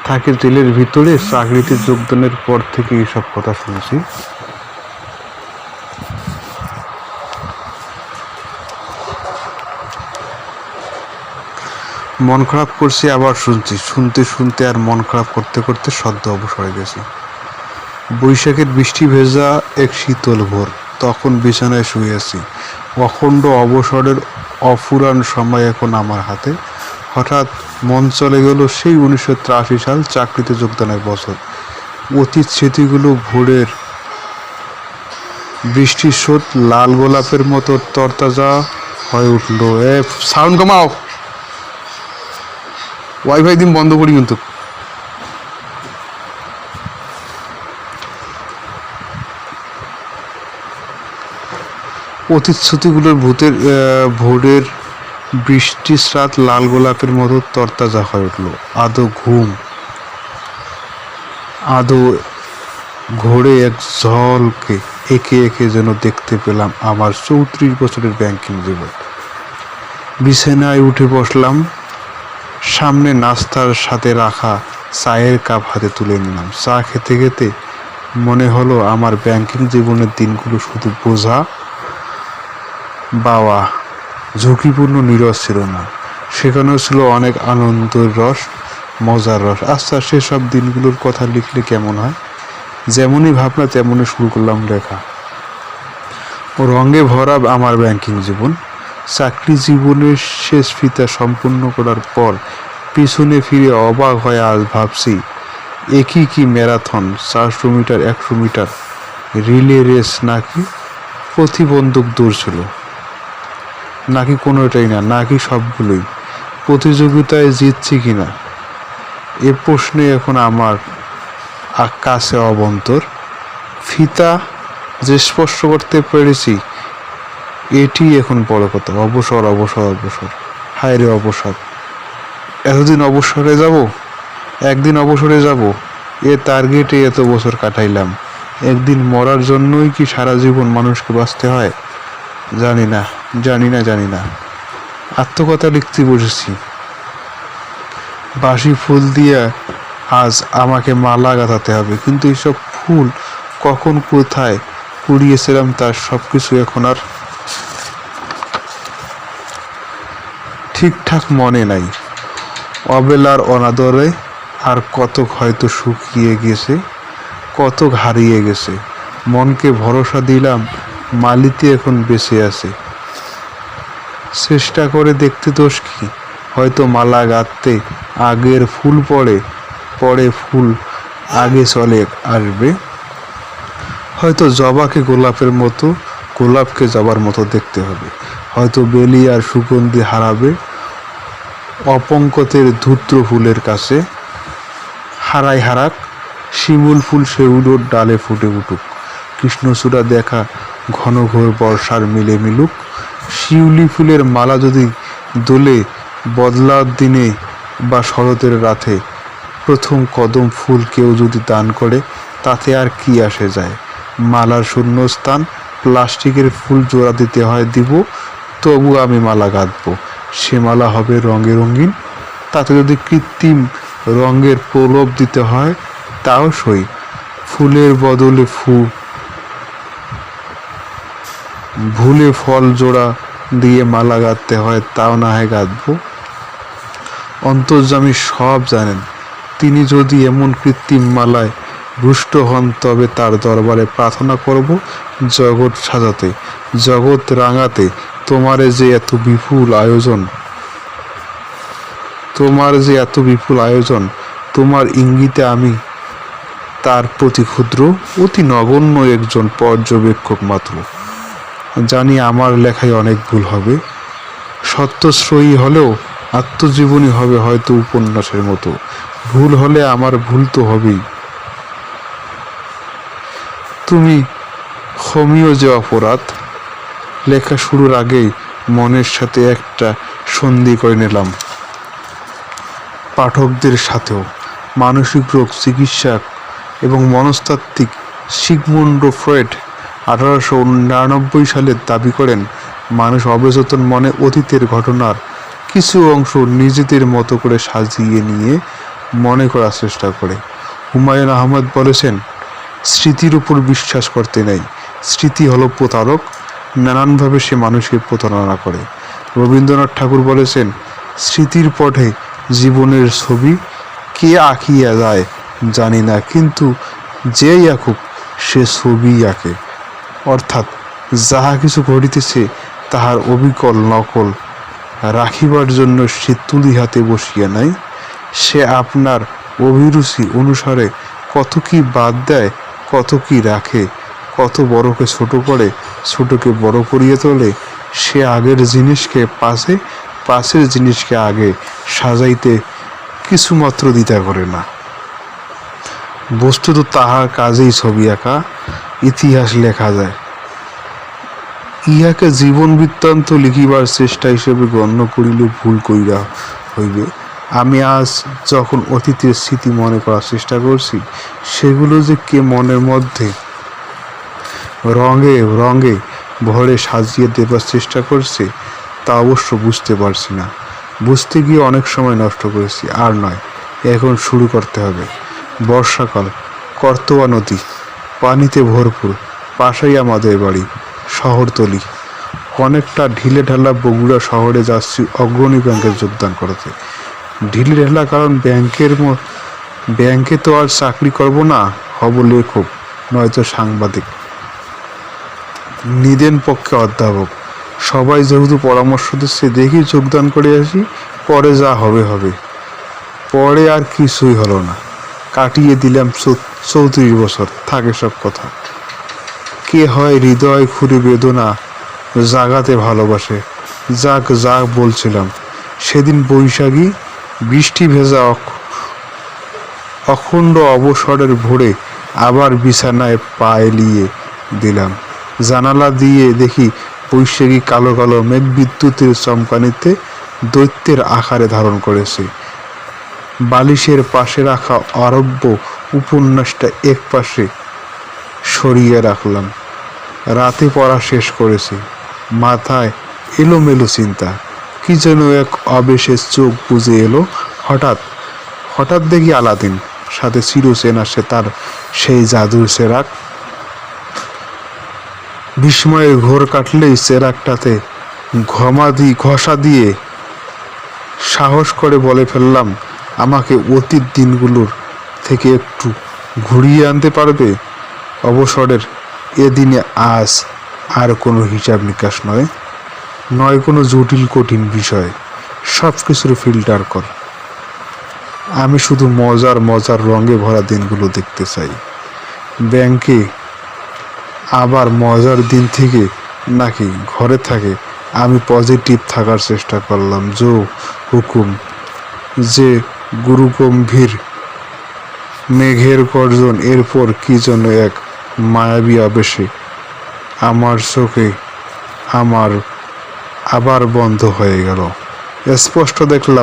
থাকে জেলের ভিতরে। চাকরিতে যোগদানের পর থেকে এইসব কথা শুনছি। মন খারাপ করছি, আবার শুনছি, শুনতে শুনতে আর মন খারাপ করতে করতে সদ্য অবসরে গেছি। বৈশাখের বৃষ্টি ভেজা এক শীতল ভোর, তখন বিছানায় শুয়ে আছি। অখণ্ড অবসরের অফুরান সময় এখন আমার হাতে। হঠাৎ মন চলে গেল সেই 1983 সাল, চাকরিতে যোগদানের বছর। অতীত স্মৃতিগুলো ভোরের বৃষ্টির স্রোত লাল গোলাপের মতো তরতাজা হয়ে উঠল। সাউন্ড কমাও, ওয়াইফাই দিন বন্ধ করি কিন্তু। অতীত স্মৃতিগুলোর ভোরের বৃষ্টির রাত লাল গোলাপের মতো তরতাজা হয়ে উঠল। আদো ঘোরে এক ঝলকে একে একে যেন দেখতে পেলাম আমার 34 বছরের ব্যাংকিং জীবন। বিছানায় উঠে বসলাম, সামনে নাস্তার সাথে রাখা চায়ের কাপ হাতে তুলে নিলাম। চা খেতে খেতে মনে হলো আমার ব্যাংকিং জীবনের দিনগুলো শুধু বোঝা বাওয়া ঝুঁকিপূর্ণ নীরস ছিল না, সেখানেও ছিল অনেক আনন্দের রস, মজার রস। আচ্ছা, সেসব দিনগুলোর কথা লিখলে কেমন হয়? যেমনই ভাবনা তেমনই শুরু করলাম লেখা। রঙে ভরা আমার ব্যাংকিং জীবন। চাকরি জীবনের শেষ ফিতা সম্পূর্ণ করার পর পিছনে ফিরে অবাক হয়ে আজ ভাবছি, একই কি marathon, 400 metre, 100 metre relay race, নাকি প্রতিবন্ধক দৌড় ছিল, নাকি কোনোটাই না, নাকি সবগুলোই? প্রতিযোগিতায় জিতছি কিনা এ প্রশ্নে এখন আমার কাছে অবন্তর। ফিতা যে স্পর্শ করতে পেরেছি এটি এখন বড় কথা। অবসর, অবসর, অবসর, হায় রে অবসর। এতদিন অবসরে যাব, একদিন অবসরে যাব, এ টার্গেটে এত বছর কাটাইলাম। একদিন মরার জন্যই কি সারা জীবন মানুষকে বাঁচতে হয়? জানি না, জানি না, জানি না। আত্মকথা লিখতে বসেছি। বাসি ফুল দিয়ে আজ আমাকে মালা গাঁথাতে হবে, কিন্তু এইসব ফুল কখন কোথায় কুড়িয়েছিলাম তার সব কিছু এখন আর ঠিকঠাক মনে নাই। অবেলার অনাদরে আর কতক হয়তো শুকিয়ে গেছে, কতক হারিয়ে গেছে। মনকে ভরসা দিলাম মালিতে এখন বেঁচে আছে। চেষ্টা করে দেখতে দোষ কি? হয়তো মালা গাঁথতে আগের ফুল পরে ফুল আগে চলে আসবে। হয়তো জবাকে গোলাপের মতো, গোলাপকে জবার মতো দেখতে হবে। হয়তো বেলি আর সুগন্ধি হারাবে অপঙ্কতের ধূত্র ফুলের কাছে। হারাক শিমুল ফুল শেউলোর ডালে ফুটে উঠুক। কৃষ্ণচূড়া দেখা ঘন ঘোর বর্ষার মিলে মিলুক। শিউলি ফুলের মালা যদি দোলে বদলার দিনে বা শরতের রাতে, প্রথম কদম ফুল কেউ যদি দান করে তাতে আর কি আসে যায়? মালার শূন্যস্থান প্লাস্টিকের ফুল জোড়া দিতে হয়, দিব, তবু আমি মালা গাঁথবো। সে মালা হবে রঙে রঙিন। তাতে যদি কৃত্রিম রঙের প্রলোভ দিতে হয় তাও সই। ফুলের বদলে ভুলে ফল জোড়া দিয়ে মালা গাঁথতে হয় তাও না হয় গাঁথবো। অন্তর্যামী সব জানেন। তিনি যদি এমন কৃত্রিম মালায় রুষ্ট হন তবে তার দরবারে প্রার্থনা করব জগৎ সাজাতে, জগৎ রাঙাতে। তোমার যে এত বিপুল আয়োজন, তোমার ইঙ্গিতে আমি তার প্রতি ক্ষুদ্র, অতি নগণ্য একজন পর্যবেক্ষক মাত্র। জানি আমার লেখায় অনেক ভুল হবে, সত্যশ্রয়ী হলেও আত্মজীবনী হবে হয়তো উপন্যাসের মতো। ভুল হলে আমার ভুল তো হবেই। তুমি ক্ষমীয় যে অপরাধ। লেখা শুরুর আগেই মনের সাথে একটা সন্ধি করে নিলাম, পাঠকদের সাথেও। মানসিক রোগ চিকিৎসক এবং মনস্তাত্ত্বিক সিগমুন্ড ফ্রয়েড 1899 সালে দাবি করেন, মানুষ অবচেতন মনে অতীতের ঘটনার কিছু অংশ নিজেদের মতো করে সাজিয়ে নিয়ে মনে করার চেষ্টা করে। হুমায়ুন আহমেদ বলেছেন, স্মৃতির উপর বিশ্বাস করতে নেই, স্মৃতি হলো প্রতারক, নানানভাবে সে মানুষকে প্রতারণা করে। রবীন্দ্রনাথ ঠাকুর বলেছেন, স্মৃতির পটে জীবনের ছবি কে আঁকিয়া যায় জানি না, কিন্তু যেই আঁকুক সে ছবি আঁকে। অর্থাৎ যাহা কিছু ঘটিতেছে তাহার অবিকল নকল রাখিবার জন্য সে তুলি হাতে বসিয়া নাই, সে আপনার অভিরুচি অনুসারে কত কি বাদ দেয়, কত কি রাখে, কত বড়কে ছোট করে, ছোটকে বড় করিয়ে তোলে। সে আগের জিনিসকে পাশে, পাশের জিনিসকে আগে সাজাইতে কিছুমাত্র দ্বিধা করে না। বস্তুত তাহার কাজেই ছবি আঁকা, ইতিহাস লেখা যায়। ইহাকে জীবন বৃত্তান্ত লিখিবার চেষ্টা হিসেবে গণ্য করিলে ভুল কইরা হইবে। আমি আজ যখন অতীতের স্মৃতি মনে করার চেষ্টা করছি, সেগুলো যে কে মনের মধ্যে রঙে রঙে ভরে সাজিয়ে দেবার চেষ্টা করছে তা অবশ্য বুঝতে পারছি না। বুঝতে গিয়ে অনেক সময় নষ্ট করেছি, আর নয়, এখন শুরু করতে হবে। বর্ষাকাল, করতোয়া নদী পানিতে ভরপুর, পাশেই আমাদের বাড়ি, শহরতলি। অনেকটা ঢিলে ঢালা বগুড়া শহরে যাচ্ছি অগ্রণী ব্যাংকে যোগদান করতে। ঢিলে ঢালা কারণ ব্যাংকে তো আর চাকরি করব না, হব লেখক নয়তো সাংবাদিক, নিদেন পক্ষে অধ্যাপক। সবাই যেহেতু পরামর্শ দিচ্ছে, দেখি যোগদান করে আসি, পরে যা হবে হবে। পরে আর কিছুই হলো না, কাটিয়ে দিলাম 34 বছর। থাকে সব কথা। কে হয় হৃদয় খুঁড়ে বেদনা জাগাতে ভালোবাসে। যাক যাক বলছিলাম, সেদিন বৈশাখী বৃষ্টি ভেজা অখণ্ড অবসরের ভোরে আবার বিছানায় পা এলিয়ে দিলাম। জানালা দিয়ে দেখি বৈশাখী কালো কালো মেঘ বিদ্যুতের চমকানিতে দৈত্যের আকারে ধারণ করেছে। বালিশের পাশে রাখা আরব্য উপন্যাসটা এক পাশে সরিয়ে রাখলাম। রাতে পড়া শেষ করেছি, মাথায় এলোমেলো চিন্তা, কি যেন এক আবেশে চোখ বুজে এলো। হঠাৎ দেখি আলাদিন, সাথে চিরচেনা সে তার সেই জাদুর চেরাক। বিস্ময়ের ঘোর কাটলেই চেরাকটাতে ঘষা দিয়ে সাহস করে বলে ফেললাম, আমাকে অতীত দিনগুলোর থেকে একটু ঘুরিয়ে আনতে পারবে? অবসরের এ দিনে আজ আর কোনো হিসাব নিকাশ নয় কোনো জটিল কঠিন বিষয়। সব কিছুর ফিল্টার কর। আমি শুধু মজার রঙে ভরা দিনগুলো দেখতে চাই। ব্যাংকে আবার মজার দিন থেকে নাকি ঘরে থাকে, আমি পজিটিভ থাকার চেষ্টা করলাম। হুকুম, যে গুরুগম্ভীর মেঘের গর্জন, এরপর কি যেন এক মায়াবী আবেশে আমার চোখে আবার বন্ধ হয়ে গেল। স্পষ্ট দেখলাম